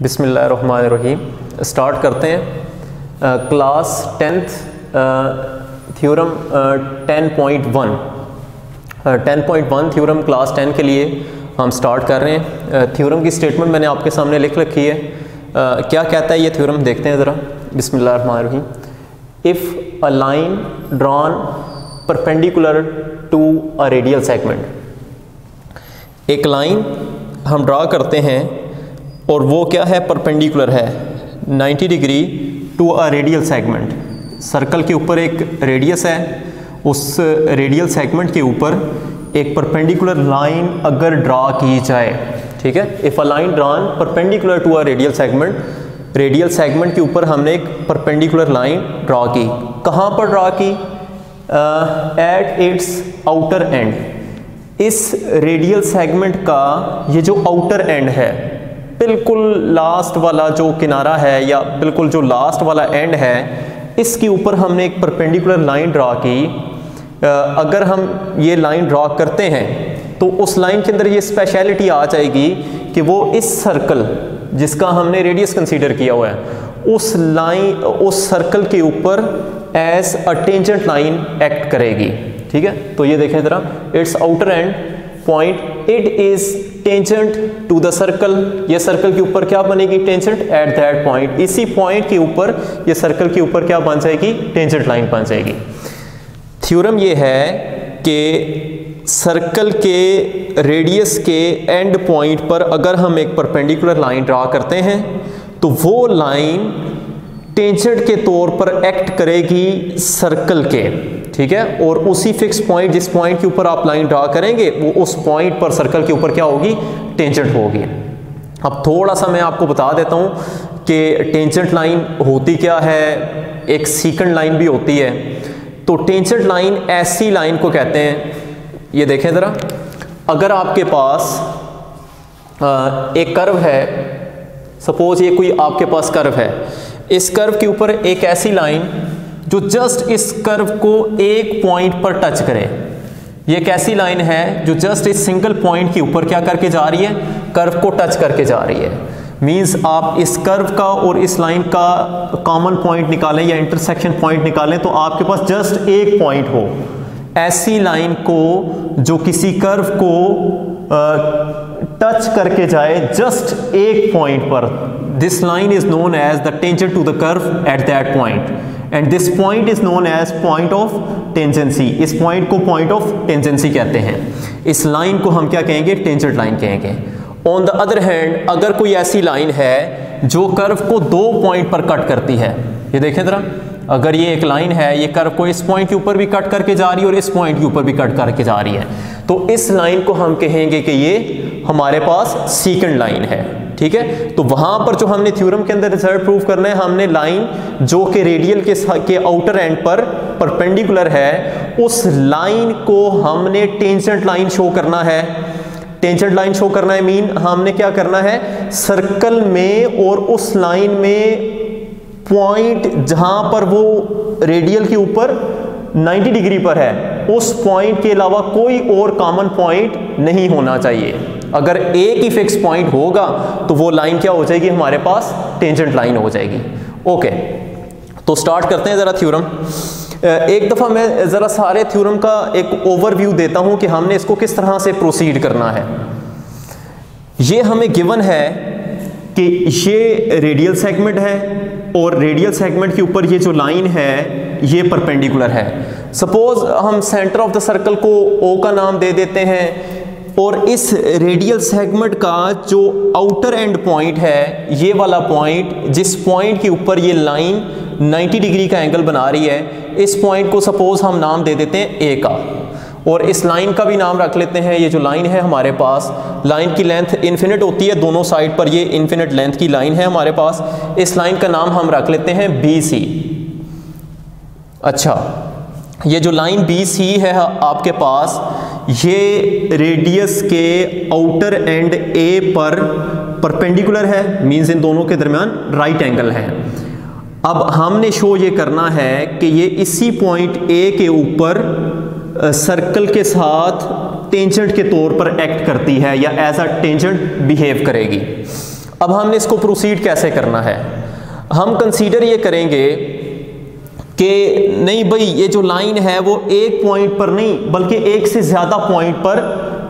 बिस्मिल्लाहिर्रहमानिर्रहीम। स्टार्ट करते हैं class 10th theorem 10.1 theorem class 10 के लिए हम स्टार्ट कर रहे हैं। थ्योरम की स्टेटमेंट मैंने आपके सामने लिख रखी है। क्या कहता है ये थ्योरम, देखते हैं ज़रा। बिस्मिल्लाहिर्रहमानिर्रहीम। If a line drawn perpendicular to a radial segment, एक लाइन हम ड्रा करते हैं और वो क्या है, परपेंडिकुलर है 90 degree to a radial segment. Circle के ऊपर एक रेडियस है, उस रेडियल सेगमेंट के ऊपर एक परपेंडिकुलर लाइन अगर ड्रा की जाए, ठीक है। If a line drawn perpendicular to a radial segment, radial segment के ऊपर हमने एक परपेंडिकुलर लाइन ड्रा की। कहाँ पर ड्रा की? At its outer and. इस रेडियल सेगमेंट का ये जो आउटर एंड है, बिल्कुल लास्ट वाला जो किनारा है या बिल्कुल जो लास्ट वाला एंड है, इसके ऊपर हमने एक परपेंडिकुलर लाइन ड्रा की। अगर हम ये लाइन ड्रा करते हैं तो उस लाइन के अंदर ये स्पेशलिटी आ जाएगी कि वो इस सर्कल जिसका हमने रेडियस कंसीडर किया हुआ है, उस सर्कल के ऊपर as a tangent line act करेगी, ठीक है। तो ये देखें ज़रा, it's outer end point, it is tangent to the circle. ये सर्कल के ऊपर क्या बनेगी? Tangent at that point. इसी पॉइंट के ऊपर ये सर्कल के ऊपर क्या बन जाएगी? टेंजेंट लाइन बन जाएगी। थ्योरम ये है कि सर्कल के रेडियस के एंड पॉइंट पर अगर हम एक परपेंडिकुलर लाइन ड्रा करते हैं तो वो लाइन टेंजेंट के तौर पर एक्ट करेगी सर्कल के, ठीक है। और उसी फिक्स पॉइंट, जिस पॉइंट के ऊपर आप लाइन ड्रा करेंगे, वो उस पॉइंट पर सर्कल के ऊपर क्या होगी? टेंजेंट होगी। अब थोड़ा सा मैं आपको बता देता हूँ कि टेंजेंट लाइन होती क्या है, एक सीकेंट लाइन भी होती है। तो टेंजेंट लाइन ऐसी लाइन को कहते हैं, ये देखें ज़रा, अगर आपके पास एक कर्व है, सपोज ये कोई आपके पास कर्व है, इस कर्व के ऊपर एक ऐसी लाइन जो जस्ट इस कर्व को एक पॉइंट पर टच करे। ये कैसी लाइन है जो जस्ट इस सिंगल पॉइंट के ऊपर क्या करके जा रही है? कर्व को टच करके जा रही है। मींस आप इस कर्व का और इस लाइन का कॉमन पॉइंट निकालें या इंटरसेक्शन पॉइंट निकालें तो आपके पास जस्ट एक पॉइंट हो। ऐसी लाइन को जो किसी कर्व को टच करके जाए जस्ट एक पॉइंट पर, this line is known as the tangent to the curve at that point, and this point is known as point of tangency. इस पॉइंट को पॉइंट ऑफ टेंजेंसी कहते हैं। इस लाइन को हम क्या कहेंगे? टेंजेंट लाइन कहेंगे। ऑन द अदर हैंड, अगर कोई ऐसी लाइन है जो कर्व को दो पॉइंट पर कट करती है, ये देखें जरा, अगर ये एक लाइन है, ये कर्व को इस पॉइंट के ऊपर भी कट करके जा रही है और इस पॉइंट के ऊपर भी कट करके जा रही है, तो इस लाइन को हम कहेंगे कि ये हमारे पास सीकेंट लाइन है, ठीक है। तो वहां पर जो हमने थ्योरम के अंदर रिजल्ट प्रूव करना है, हमने लाइन जो कि रेडियल के आउटर एंड पर परपेंडिकुलर है, उस लाइन को हमने टेंजेंट लाइन शो करना है। टेंजेंट लाइन शो करना है मीन हमने क्या करना है? सर्कल में और उस लाइन में पॉइंट जहां पर वो रेडियल के ऊपर 90 डिग्री पर है, उस पॉइंट के अलावा कोई और कॉमन पॉइंट नहीं होना चाहिए। अगर एक ही फिक्स पॉइंट होगा तो वो लाइन क्या हो जाएगी? हमारे पास टेंजेंट लाइन हो जाएगी। ओके, तो स्टार्ट करते हैं ज़रा थ्योरम। एक दफ़ा मैं ज़रा सारे थ्योरम का एक ओवरव्यू देता हूं कि हमने इसको किस तरह से प्रोसीड करना है। ये हमें गिवन है कि ये रेडियल सेगमेंट है और रेडियल सेगमेंट के ऊपर ये जो लाइन है ये परपेंडिकुलर है। सपोज हम सेंटर ऑफ द सर्कल को O का नाम दे देते हैं और इस रेडियल सेगमेंट का जो आउटर एंड पॉइंट है, ये वाला पॉइंट, जिस पॉइंट के ऊपर ये लाइन 90 डिग्री का एंगल बना रही है, इस पॉइंट को सपोज हम नाम दे देते हैं A का, और इस लाइन का भी नाम रख लेते हैं। ये जो लाइन है हमारे पास, लाइन की लेंथ इन्फिनिट होती है दोनों साइड पर, ये इन्फिनिट लेंथ की लाइन है हमारे पास। इस लाइन का नाम हम रख लेते हैं BC। अच्छा, ये जो लाइन BC है आपके पास, ये रेडियस के आउटर एंड A पर परपेंडिकुलर है, मींस इन दोनों के दरमियान राइट एंगल है। अब हमने शो ये करना है कि ये इसी पॉइंट A के ऊपर सर्कल के साथ टेंजेंट के तौर पर एक्ट करती है या एज अ टेंजेंट बिहेव करेगी। अब हमने इसको प्रोसीड कैसे करना है? हम कंसीडर ये करेंगे कि नहीं भाई ये जो लाइन है वो एक पॉइंट पर नहीं बल्कि एक से ज़्यादा पॉइंट पर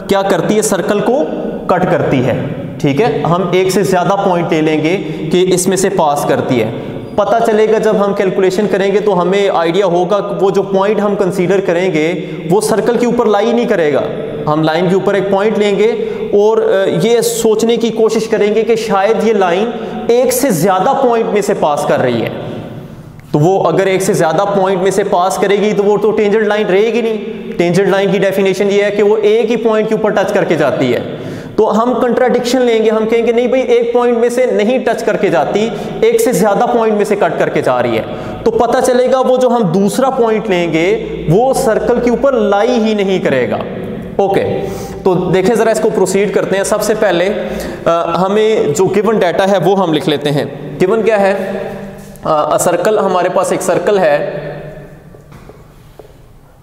क्या करती है, सर्कल को कट करती है। ठीक है, हम एक से ज़्यादा पॉइंट ले लेंगे कि इसमें से पास करती है। पता चलेगा जब हम कैलकुलेशन करेंगे तो हमें आइडिया होगा कि वो जो पॉइंट हम कंसीडर करेंगे वो सर्कल के ऊपर लाई नहीं करेगा। हम लाइन के ऊपर एक पॉइंट लेंगे और ये सोचने की कोशिश करेंगे कि शायद ये लाइन एक से ज़्यादा पॉइंट में से पास कर रही है। तो वो अगर एक से ज़्यादा पॉइंट में से पास करेगी तो वो तो टेंजेंट लाइन रहेगी नहीं। टेंजेंट लाइन की डेफिनेशन ये है कि वो एक ही पॉइंट के ऊपर टच करके जाती है। तो हम कंट्राडिक्शन लेंगे, हम कहेंगे नहीं भाई एक पॉइंट में से नहीं टच करके जाती, एक से ज़्यादा पॉइंट में से कट करके जा रही है। तो पता चलेगा वो जो हम दूसरा पॉइंट लेंगे वो सर्कल के ऊपर लाई ही नहीं करेगा। ओके, तो देखें ज़रा, इसको प्रोसीड करते हैं। सबसे पहले हमें जो गिवन डाटा है वो हम लिख लेते हैं। गिवन क्या है? सर्कल, हमारे पास एक सर्कल है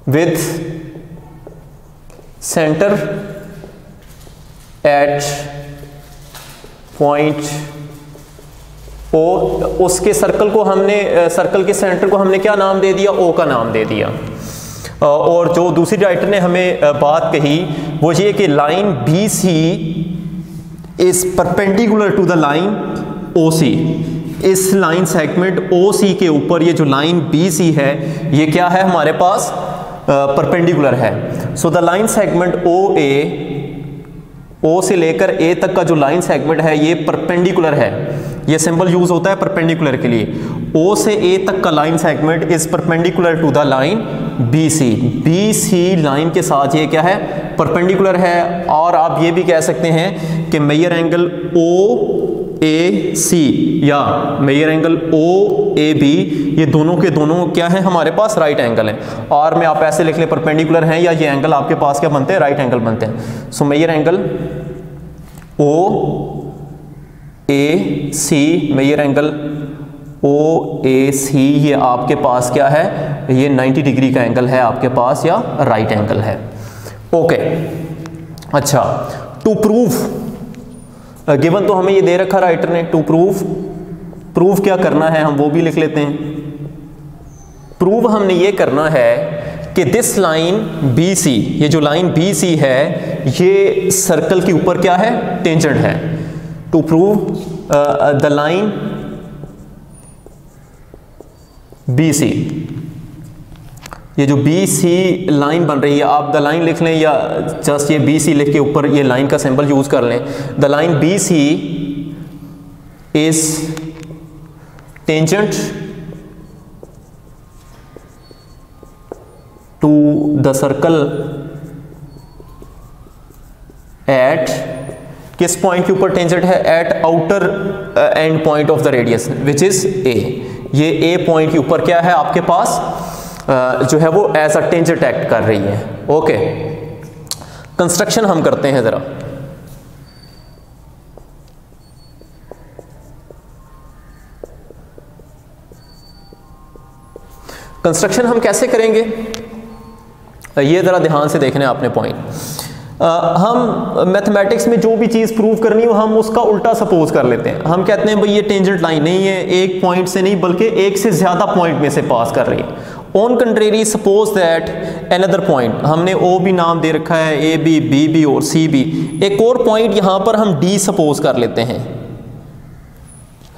with centre at point O. उसके सर्कल को हमने, सर्कल के सेंटर को हमने क्या नाम दे दिया? ओ का नाम दे दिया। और जो दूसरी राइटर ने हमें बात कही वो ये कि line B C is perpendicular to the line O C. इस लाइन सेगमेंट ओ सी के ऊपर ये जो लाइन बी सी है ये क्या है हमारे पास? परपेंडिकुलर है। So the line segment O A, O से लेकर ए तक का जो लाइन सेगमेंट है ये परपेंडिकुलर है। ये सिंबल यूज होता है परपेंडिकुलर के लिए। ओ से ए तक का line segment is perpendicular to the line B C. B C line के साथ ये क्या है? परपेंडिकुलर है। और आप ये भी कह सकते हैं कि major angle O A C या major angle O A B, ये दोनों के दोनों क्या है हमारे पास? राइट एंगल है। और में आप ऐसे लिख लें परपेंडिकुलर हैं या ये एंगल आपके पास क्या बनते हैं? राइट एंगल बनते हैं। So major angle O A C, major angle O A सी, ये आपके पास क्या है? ये 90 डिग्री का एंगल है आपके पास या राइट एंगल है। ओके, अच्छा, टू प्रूव, गिवन तो हमें ये दे रखा राइटर ने। टू प्रूव क्या करना है हम वो भी लिख लेते हैं। प्रूव हमने ये करना है कि दिस लाइन बी सी, ये जो लाइन बी सी है ये सर्कल के ऊपर क्या है? टेंजेंट है। To prove the line B C, ये जो बी सी लाइन बन रही है, आप द लाइन लिख लें या जस्ट ये बी सी लिख के ऊपर ये लाइन का सिंबल यूज कर लें। The line B C is tangent to the circle at, किस पॉइंट के ऊपर टेंजेंट है? At outer end point of the radius which is A. ये ए पॉइंट के ऊपर क्या है आपके पास? जो है वो एज अ टेंजेंट एक्ट कर रही है। ओके, कंस्ट्रक्शन हम करते हैं जरा। कंस्ट्रक्शन हम कैसे करेंगे ये जरा ध्यान से देखना है आपने पॉइंट। हम मैथमेटिक्स में जो भी चीज़ प्रूव करनी हो हम उसका उल्टा सपोज कर लेते हैं। हम कहते हैं भाई ये टेंजेंट लाइन नहीं है, एक पॉइंट से नहीं बल्कि एक से ज़्यादा पॉइंट में से पास कर रही है। On contrary suppose that another point, हमने ओ भी नाम दे रखा है, ए बी, बी बी और सी बी। एक और पॉइंट यहाँ पर हम डी सपोज कर लेते हैं।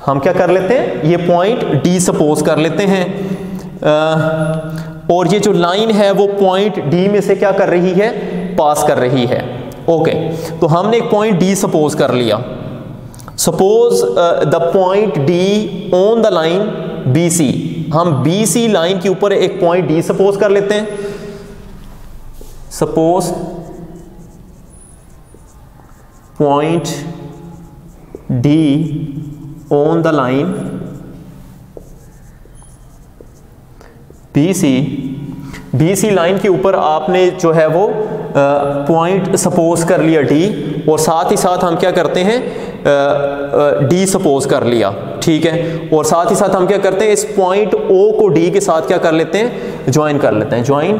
हम क्या कर लेते हैं? ये पॉइंट डी सपोज कर लेते हैं। और ये जो लाइन है वो पॉइंट डी में से क्या कर रही है? पास कर रही है। ओके, तो हमने एक पॉइंट डी सपोज कर लिया। Suppose the point D on the line B C, हम बी सी लाइन के ऊपर एक पॉइंट डी सपोज कर लेते हैं। Suppose point D on the line B C line के ऊपर आपने जो है वो पॉइंट सपोज कर लिया डी, और साथ ही साथ हम क्या करते हैं? डी सपोज कर लिया, ठीक है। और साथ ही साथ हम क्या करते हैं? इस पॉइंट ओ को डी के साथ क्या कर लेते हैं? ज्वाइन कर लेते हैं। ज्वाइन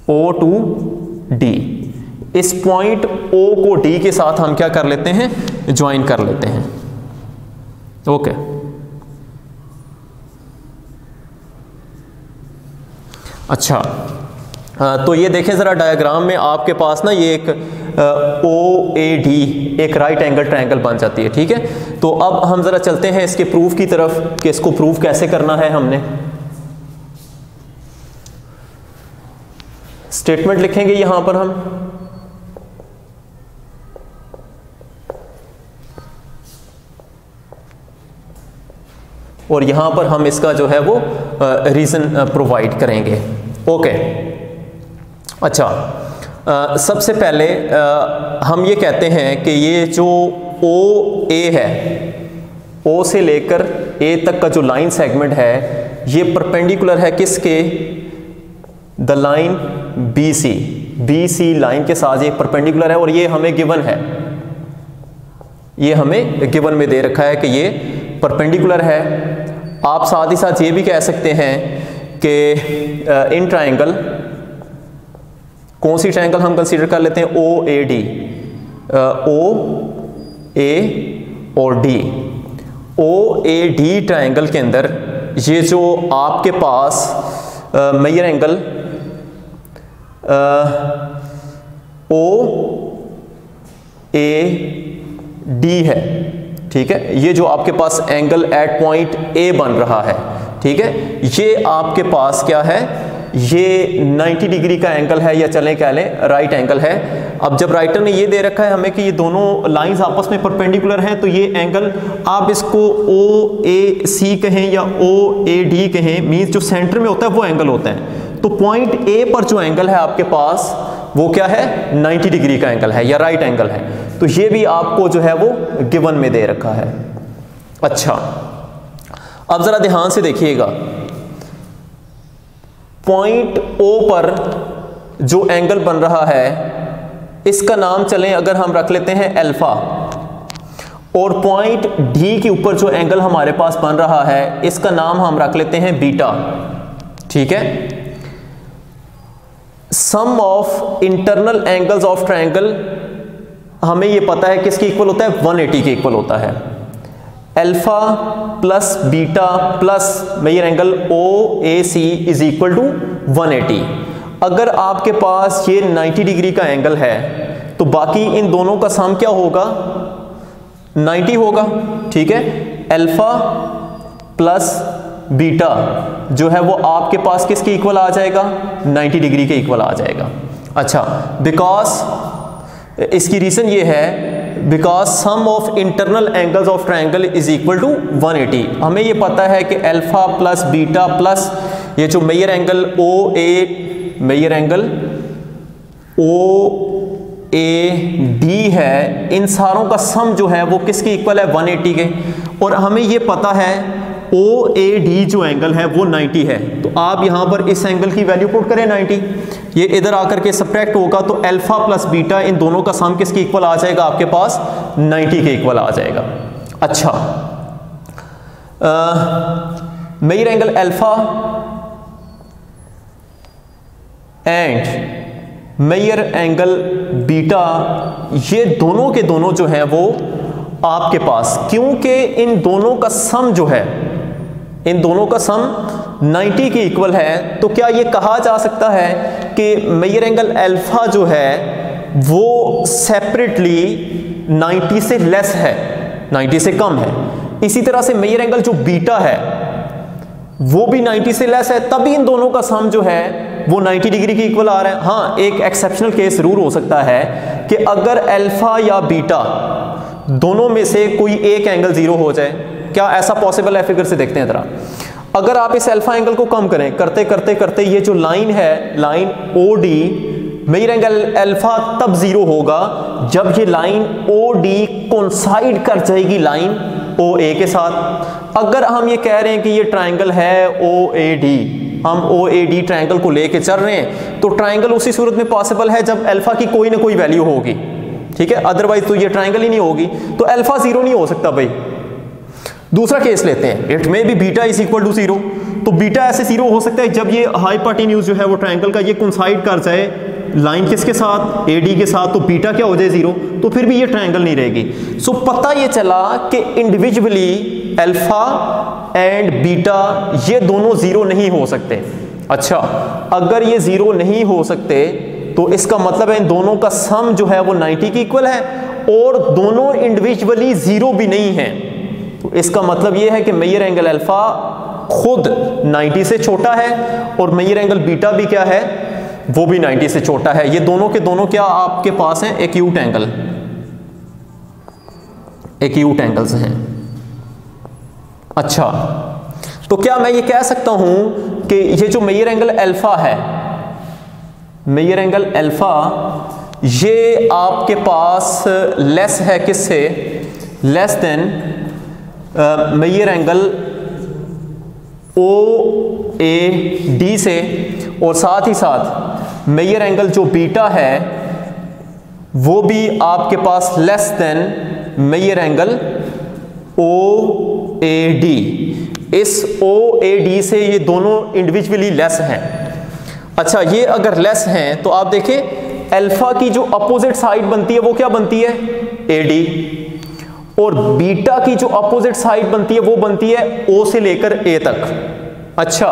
ओ टू डी, इस पॉइंट O को D के साथ हम क्या कर लेते हैं, ज्वाइन कर लेते हैं। ओके, अच्छा, तो ये देखें ज़रा डायग्राम में आपके पास ना ये एक OAD एक राइट एंगल ट्रायंगल बन जाती है, ठीक है। तो अब हम ज़रा चलते हैं इसके प्रूफ की तरफ कि इसको प्रूफ कैसे करना है। हमने स्टेटमेंट लिखेंगे यहां पर हम, और यहां पर हम इसका जो है वो रीज़न प्रोवाइड करेंगे। ओके, अच्छा, सबसे पहले हम ये कहते हैं कि ये जो OA है, O से लेकर A तक का जो लाइन सेगमेंट है ये परपेंडिकुलर है किसके, द लाइन BC लाइन के साथ ये परपेंडिकुलर है, और ये हमें गिवन है, ये हमें गिवन में दे रखा है कि ये परपेंडिकुलर है। आप साथ ही साथ ये भी कह सकते हैं कि इन ट्रायंगल, कौन सी ट्रायंगल हम कंसीडर कर लेते हैं, OAD, OA और D। OAD ट्रायंगल के अंदर ये जो आपके पास मेजर एंगल OAD है, ठीक है, ये जो आपके पास एंगल एट पॉइंट A बन रहा है, ठीक है, ये आपके पास क्या है, ये 90 डिग्री का एंगल है, या चलें कह लें राइट एंगल है। अब जब राइटर ने ये दे रखा है हमें कि ये दोनों लाइंस आपस में परपेंडिकुलर हैं, तो ये एंगल आप इसको OAC कहें या OAD कहें, मींस जो सेंटर में होता है वो एंगल होता है। तो पॉइंट A पर जो एंगल है आपके पास वो क्या है, 90 डिग्री का एंगल है या राइट एंगल है। तो ये भी आपको जो है वो गिवन में दे रखा है। अच्छा, अब जरा ध्यान से देखिएगा, पॉइंट O पर जो एंगल बन रहा है इसका नाम चलें अगर हम रख लेते हैं अल्फा, और पॉइंट D के ऊपर जो एंगल हमारे पास बन रहा है इसका नाम हम रख लेते हैं बीटा, ठीक है। Sum of internal angles of triangle हमें ये पता है किसके इक्वल होता है, 180 के इक्वल होता है। Alpha plus beta plus major angle OAC is equal to 180। अगर आपके पास ये 90 डिग्री का एंगल है तो बाकी इन दोनों का सम क्या होगा, 90 होगा, ठीक है। अल्फा प्लस बीटा जो है वो आपके पास किसके इक्वल आ जाएगा, 90 डिग्री के इक्वल आ जाएगा। अच्छा, बिकॉज इसकी रीजन ये है, because sum of internal angles of triangle is equal to 180। हमें ये पता है कि अल्फा प्लस बीटा प्लस ये जो major angle major angle OAD है, इन सारों का सम जो है वो किसके इक्वल है, 180 के। और हमें ये पता है OAD जो एंगल है वो 90 है, तो आप यहां पर इस एंगल की वैल्यू पुट करें 90, ये इधर आकर के सब्ट्रैक्ट होगा, तो अल्फा प्लस बीटा इन दोनों का सम किसके इक्वल आ जाएगा, आपके पास 90 के इक्वल आ जाएगा। अच्छा, major angle alpha and major angle beta, ये दोनों के दोनों जो है वो आपके पास, क्योंकि इन दोनों का सम जो है, इन दोनों का सम 90 के इक्वल है, तो क्या ये कहा जा सकता है कि मेजर एंगल अल्फा जो है वो सेपरेटली 90 से लेस है, 90 से कम है। इसी तरह से मेजर एंगल जो बीटा है वो भी 90 से लेस है, तभी इन दोनों का सम जो है वो 90 डिग्री के इक्वल आ रहा है। हाँ, एक एक्सेप्शनल केस जरूर हो सकता है कि अगर अल्फा या बीटा दोनों में से कोई एक एंगल 0 हो जाए। क्या ऐसा पॉसिबल है? फिगर से देखते हैं जरा। अगर आप इस अल्फा एंगल को कम करें, करते करते करते ये जो लाइन है, line OD, major angle alpha तब 0 होगा जब ये लाइन OD कोइंसाइड कर जाएगी लाइन OA के साथ। अगर हम ये कह रहे हैं कि ये ट्रायंगल है OAD, हम OAD ट्रायंगल को लेके चल रहे हैं, तो ट्रायंगल उसी सूरत में पॉसिबल है जब अल्फा की कोई ना कोई वैल्यू होगी, ठीक है, अदरवाइज तो ये ट्रायंगल ही नहीं होगी, तो अल्फा 0 नहीं हो सकता भाई। दूसरा केस लेते हैं, इट में भी बीटा इज इक्वल टू 0, तो बीटा ऐसे 0 हो सकता है जब ये हाइपोटेन्यूज जो है वो ट्रायंगल का ये कोइंसाइड कर जाए लाइन किसके साथ, AD के साथ, तो बीटा क्या हो जाए 0, तो फिर भी ये ट्रायंगल नहीं रहेगी। सो पता ये चला कि इंडिविजुअली अल्फा एंड बीटा ये दोनों 0 नहीं हो सकते। अच्छा, अगर ये 0 नहीं हो सकते तो इसका मतलब है इन दोनों का सम जो है वो 90 के इक्वल है, और दोनों इंडिविजुअली 0 भी नहीं है। तो इसका मतलब ये है कि मेजर एंगल अल्फा खुद 90 से छोटा है और मेजर एंगल बीटा भी क्या है, वो भी 90 से छोटा है। ये दोनों के दोनों क्या आपके पास हैं, एक्यूट एंगल, एक्यूट एंगल्स हैं। अच्छा, तो क्या मैं ये कह सकता हूं कि ये जो मेजर एंगल अल्फा है, मेजर एंगल अल्फा ये आपके पास लेस है किससे, less than major angle OAD से, और साथ ही साथ मेजर एंगल जो बीटा है वो भी आपके पास less than major angle OAD। इस OAD से ये दोनों इंडिविजुअली लेस हैं। अच्छा, ये अगर लेस हैं तो आप देखें अल्फा की जो अपोजिट साइड बनती है वो क्या बनती है, AD, और बीटा की जो अपोजिट साइड बनती है वो बनती है O से लेकर A तक। अच्छा,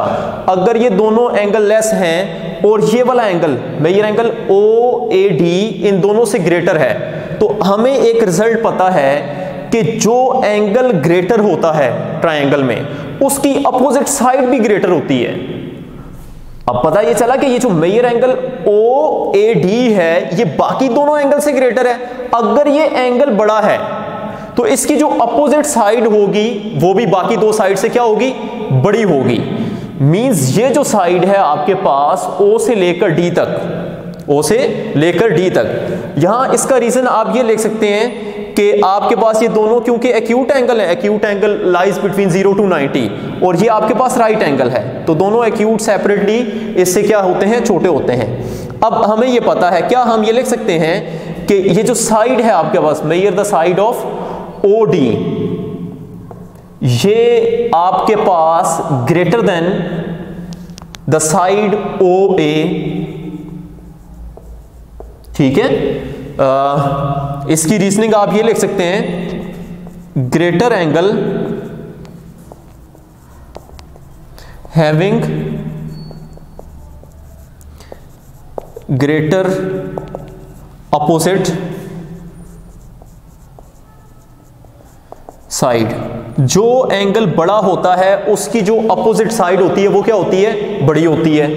अगर ये दोनों एंगल लेस हैं और ये वाला एंगल मेजर एंगल OAD इन दोनों से ग्रेटर है, तो हमें एक रिजल्ट पता है कि जो एंगल ग्रेटर होता है ट्रायंगल में उसकी अपोजिट साइड भी ग्रेटर होती है। अब पता ये चला कि ये जो मेजर एंगल OAD है ये बाकी दोनों एंगल से ग्रेटर है। अगर ये एंगल बड़ा है तो इसकी जो अपोजिट साइड होगी वो भी बाकी दो साइड से क्या होगी, बड़ी होगी। मींस ये जो साइड है आपके पास O से लेकर D तक, O से लेकर D तक, यहां इसका रीजन आप ये लिख सकते हैं कि आपके पास ये दोनों क्योंकि एक्यूट एंगल है, acute angle lies between 0 to 90, और ये आपके पास राइट एंगल है, तो दोनों एक्यूट सेपरेटली इससे क्या होते हैं, छोटे होते हैं। अब हमें ये पता है, क्या हम ये लिख सकते हैं कि ये जो साइड है आपके पास, measure the side of OD, ये आपके पास greater than the side OA, ठीक है। इसकी रीजनिंग आप ये लिख सकते हैं, greater angle having greater opposite side. जो एंगल बड़ा होता है उसकी जो अपोजिट साइड होती है वो क्या होती है, बड़ी होती है।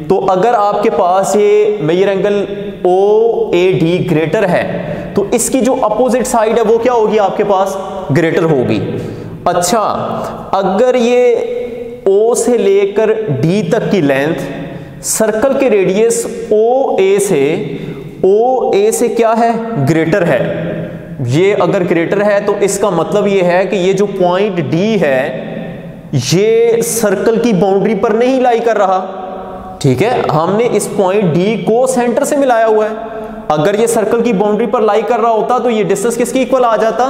तो अगर आपके पास ये मेजर एंगल OAD ग्रेटर है तो इसकी जो अपोजिट साइड है वो क्या होगी, आपके पास ग्रेटर होगी। अच्छा, अगर ये O से लेकर D तक की लेंथ सर्कल के रेडियस OA से क्या है, ग्रेटर है, ये अगर ग्रेटर है तो इसका मतलब ये है कि ये जो पॉइंट D है ये सर्कल की बाउंड्री पर नहीं लाई कर रहा, ठीक है। हमने इस पॉइंट D को सेंटर से मिलाया हुआ है। अगर ये सर्कल की बाउंड्री पर लाई कर रहा होता तो ये डिस्टेंस किसकी इक्वल आ जाता,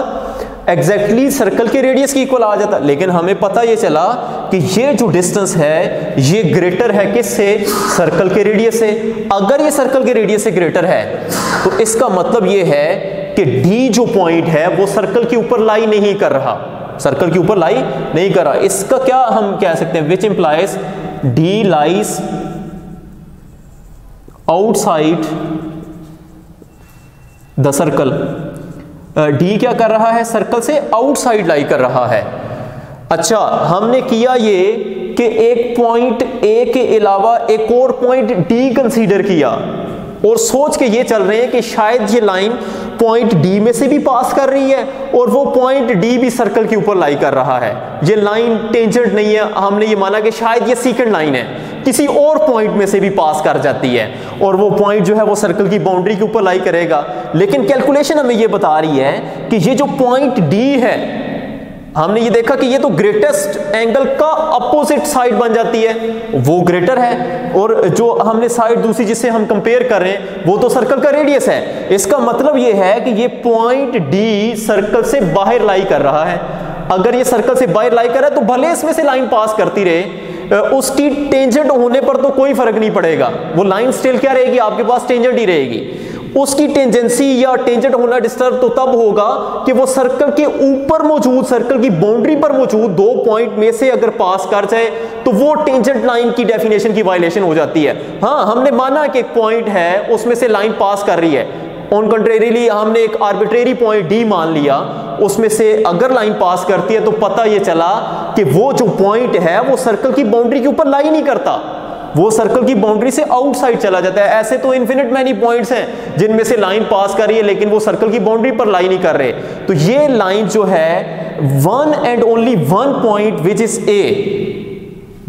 एग्जैक्टली सर्कल के रेडियस की इक्वल आ जाता। लेकिन हमें पता ये चला कि ये जो डिस्टेंस है ये ग्रेटर है किससे, सर्कल के रेडियस से। अगर ये सर्कल के रेडियस से ग्रेटर है तो इसका मतलब ये है कि D जो पॉइंट है वो सर्कल के ऊपर लाई नहीं कर रहा, सर्कल के ऊपर लाई नहीं कर रहा। इसका क्या हम कह सकते हैं, which implies D lies outside the circle. D क्या कर रहा है, सर्कल से आउटसाइड लाई कर रहा है। अच्छा, हमने किया ये कि एक पॉइंट A के अलावा एक और पॉइंट D कंसीडर किया और सोच के ये चल रहे हैं कि शायद ये लाइन पॉइंट D में से भी पास कर रही है और वो पॉइंट D भी सर्कल के ऊपर लाई कर रहा है। ये लाइन टेंजेंट नहीं है, हमने ये माना कि शायद ये सेकंड लाइन है, किसी और पॉइंट में से भी पास कर जाती है और वो पॉइंट जो है वो सर्कल की बाउंड्री के ऊपर लाई करेगा। लेकिन कैलकुलेशन हमें ये बता रही है कि ये जो पॉइंट D है, हमने ये देखा कि ये तो ग्रेटेस्ट एंगल का अपोजिट साइड बन जाती है, वो ग्रेटर है, और जो हमने साइड दूसरी जिससे हम कंपेयर कर रहे हैं वो तो सर्कल का रेडियस है। इसका मतलब ये है कि ये पॉइंट D सर्कल से बाहर लाई कर रहा है। अगर ये सर्कल से बाहर लाई कर रहा है तो भले इसमें से लाइन पास करती रहे, उसकी टेंजेंट होने पर तो कोई फर्क नहीं पड़ेगा, वो लाइन स्टिल क्या रहेगी, आपके पास टेंजेंट ही रहेगी। उसकी टेंजेंसी या टेंजेंट होना डिस्टर्ब तो तब होगा कि वो सर्कल के ऊपर मौजूद, सर्कल की बाउंड्री पर मौजूद दो पॉइंट में से अगर पास कर जाए तो वो टेंजेंट लाइन की डेफिनेशन की वायलेशन हो जाती है। हाँ, हमने माना कि एक पॉइंट है उसमें से लाइन पास कर रही है, ऑन कंट्रेरियली हमने एक आर्बिट्रेरी पॉइंट डी मान लिया, उसमें से अगर लाइन पास करती है तो पता ये चला कि वो जो पॉइंट है वो सर्कल की बाउंड्री के ऊपर लाई नहीं करता, वो सर्कल की बाउंड्री से आउटसाइड चला जाता है। ऐसे तो इन्फिनिट मैनी पॉइंट्स हैं जिनमें से लाइन पास कर रही है लेकिन वो सर्कल की बाउंड्री पर लाई नहीं कर रहे। तो ये लाइन जो है one and only one point which is ए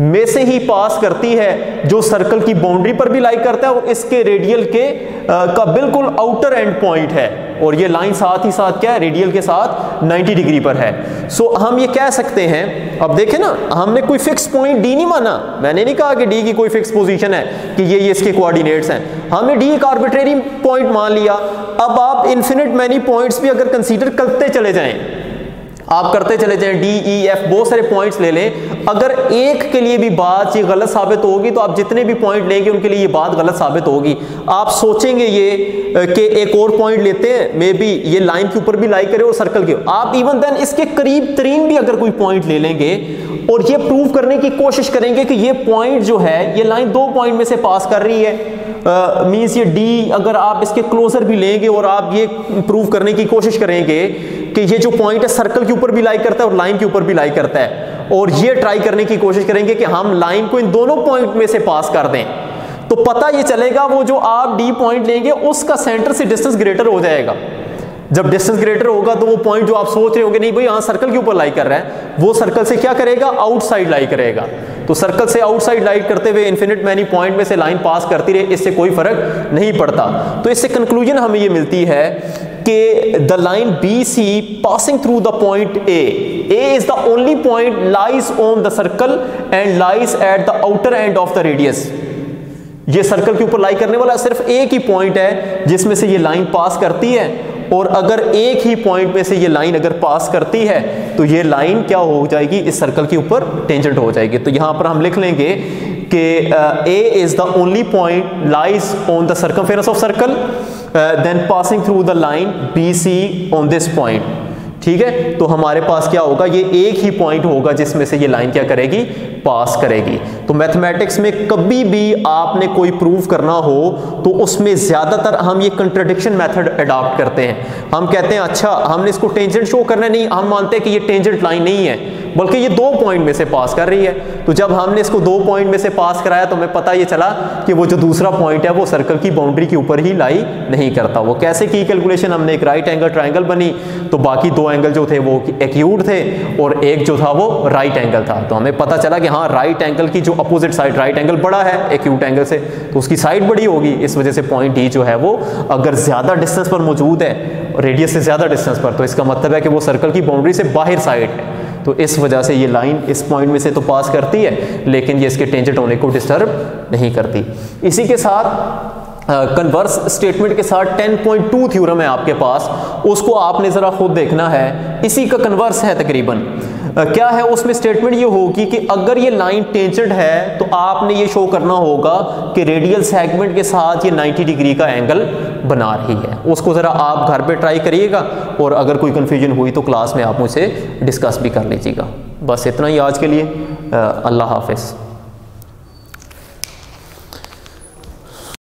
में से ही पास करती है, जो सर्कल की बाउंड्री पर भी लाई करता है और इसके रेडियल के का बिल्कुल आउटर एंड पॉइंट है, और ये लाइन साथ ही साथ क्या है, रेडियल के साथ 90 डिग्री पर है। सो हम ये कह सकते हैं, अब देखें ना, हमने कोई फिक्स पॉइंट डी नहीं माना, मैंने नहीं कहा कि डी की कोई फिक्स पोजीशन है कि ये इसके कोऑर्डिनेट्स हैं, हमने डी एक आर्बिट्रेरी पॉइंट मान लिया। अब आप इन्फिनिट मैनी पॉइंट्स भी अगर कंसीडर करते चले जाएं, आप करते चले जाएं, डी ई एफ बहुत सारे पॉइंट्स ले लें, अगर एक के लिए भी बात ये गलत साबित होगी तो आप जितने भी पॉइंट लेंगे उनके लिए ये बात गलत साबित होगी। आप सोचेंगे ये कि एक और पॉइंट लेते हैं, मे बी ये लाइन के ऊपर भी लाई करे और सर्कल के, आप इवन देन इसके करीब तरीन भी अगर कोई पॉइंट ले लेंगे और ये प्रूव करने की कोशिश करेंगे कि ये पॉइंट जो है ये लाइन दो पॉइंट में से पास कर रही है, मीन्स ये डी अगर आप इसके क्लोजर भी लेंगे और आप ये प्रूव करने की कोशिश करेंगे कि ये जो पॉइंट है सर्कल के ऊपर भी लाई करता है और लाइन के ऊपर भी लाई करता है, और ये ट्राई करने की कोशिश करेंगे कि हम लाइन को इन दोनों पॉइंट में से पास कर दें, तो पता ये चलेगा वो जो आप डी पॉइंट लेंगे उसका सेंटर से डिस्टेंस ग्रेटर हो जाएगा। जब डिस्टेंस ग्रेटर होगा तो वो पॉइंट जो आप सोच रहे होंगे नहीं भाई हाँ सर्कल के ऊपर लाई कर रहा है, वो सर्कल से क्या करेगा, आउटसाइड लाई करेगा। तो सर्कल से आउटसाइड लाई करते हुए इन्फिनिट मैनी पॉइंट में से लाइन पास करती रहे, इससे कोई फर्क नहीं पड़ता। तो इससे कंक्लूजन हमें ये मिलती है कि the line B C passing through the point A is the only point lies on the circle and lies at the outer end of the radius. ये सर्कल के ऊपर लाई करने वाला सिर्फ एक ही पॉइंट है जिसमें से ये लाइन पास करती है, और अगर एक ही पॉइंट में से ये लाइन अगर पास करती है तो ये लाइन क्या हो जाएगी, इस सर्कल के ऊपर टेंजेंट हो जाएगी। तो यहां पर हम लिख लेंगे कि A is the only point lies on the circumference of circle then passing through the line B C on this point. ठीक है, तो हमारे पास क्या होगा, ये एक ही पॉइंट होगा जिसमें से ये लाइन क्या करेगी, पास करेगी। तो मैथमेटिक्स में कभी भी आपने कोई प्रूफ करना हो तो उसमें ज्यादातर हम ये कंट्राडिक्शन मेथड अडॉप्ट करते हैं। हम कहते हैं अच्छा हमने इसको टेंजेंट शो करना नहीं, हम मानते हैं कि ये टेंजेंट लाइन नहीं है बल्कि ये दो पॉइंट में से पास कर रही है। तो जब हमने इसको दो पॉइंट में से पास कराया तो हमें पता ये चला कि वो जो दूसरा पॉइंट है वो सर्कल की बाउंड्री के ऊपर ही लाई नहीं करता। वो कैसे की कैलकुलेशन, हमने एक राइट एंगल ट्राइंगल बनी तो बाकी दो एंगल जो थे वो एक्यूट थे और एक जो था वो राइट एंगल था, तो हमें पता चला कि हाँ राइट एंगल की जो अपोजिट साइड, राइट एंगल बड़ा है एक्यूट एंगल से तो उसकी साइड बड़ी होगी, इस वजह से पॉइंट डी जो है वो अगर ज्यादा डिस्टेंस पर मौजूद है, रेडियस से ज्यादा डिस्टेंस पर, तो इसका मतलब है कि वो सर्कल की बाउंड्री से बाहर साइड है। तो इस वजह से ये लाइन इस पॉइंट में से तो पास करती है लेकिन ये इसके टेंजेंट होने को डिस्टर्ब नहीं करती। इसी के साथ कन्वर्स स्टेटमेंट के साथ 10.2 थ्योरम है आपके पास, उसको आपने जरा खुद देखना है, इसी का कन्वर्स है तकरीबन। क्या है उसमें स्टेटमेंट ये होगी कि अगर ये लाइन टेंजेंट है तो आपने ये शो करना होगा कि रेडियल सेगमेंट के साथ ये 90 डिग्री का एंगल बना रही है। उसको ज़रा आप घर पे ट्राई करिएगा और अगर कोई कन्फ्यूजन हुई तो क्लास में आप मुझसे डिस्कस भी कर लीजिएगा। बस इतना ही आज के लिए, अल्लाह हाफिज़।